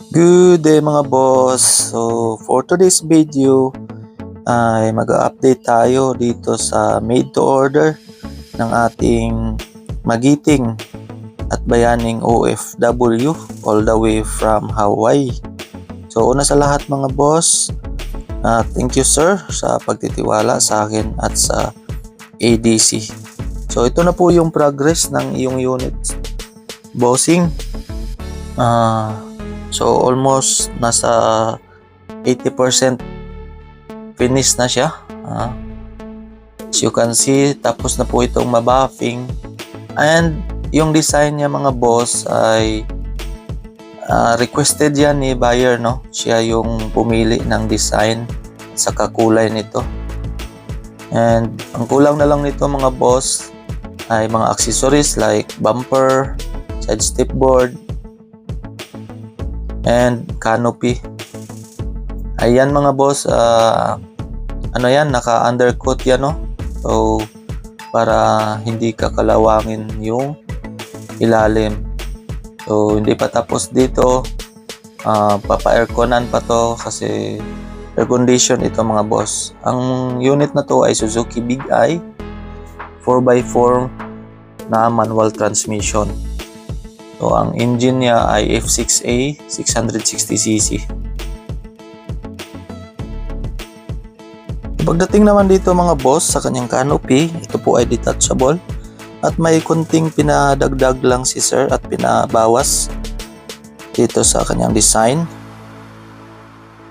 Good day mga boss. So for today's video ay mag-update tayo dito sa made to order ng ating magiting at bayaning OFW all the way from Hawaii. So una sa lahat mga boss, thank you sir sa pagtitiwala sa akin at sa ADC. So ito na po yung progress ng iyong unit bossing. So almost nasa 80% finish na siya. As you can see, tapos na po itong mabuffing. And yung design niya mga boss ay requested yan ni buyer, no? Siya yung pumili ng design sa kakulay nito. And ang kulang na lang nito mga boss ay mga accessories like bumper, side step board, and canopy. Ayan mga boss, naka undercoat yan, no? So para hindi kakalawangin yung ilalim. So hindi pa tapos dito, papa-airconan pa to kasi air condition ito mga boss. Ang unit na to ay Suzuki Big Eye 4x4 na manual transmission. So, ang engine niya ay F6A 660cc. Pagdating naman dito mga boss sa kanyang canopy, ito po ay detachable at may kunting pinadagdag lang si sir at pinabawas dito sa kanyang design.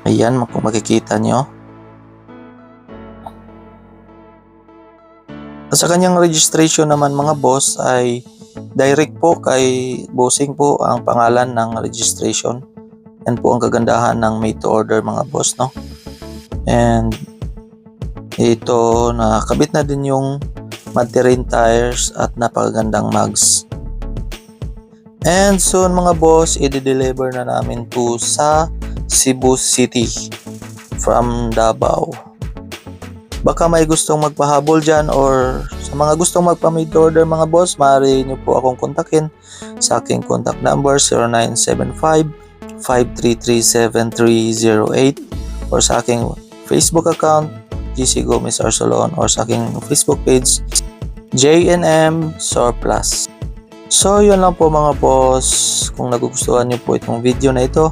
Ayan, kung makikita nyo. At sa kanyang registration naman mga boss ay direct po kay bossing po ang pangalan ng registration. Yan po ang kagandahan ng made to order mga boss, no? And ito, nakabit na din yung mud terrain tires at napakagandang mugs. And soon mga boss, i-deliver na namin to sa Cebu City from Davao. Baka may gustong magpahabol dyan or sa mga gustong magpa-made to order mga boss, maaari nyo po akong kontakin sa aking contact number 0975-533-7308 or sa aking Facebook account GC Gomez Arsolon or sa aking Facebook page JNM Surplus. So yun lang po mga boss. Kung nagugustuhan nyo po itong video na ito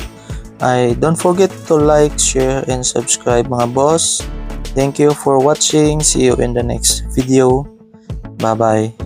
ay don't forget to like, share, and subscribe mga boss. Thank you for watching. See you in the next video. Bye-bye.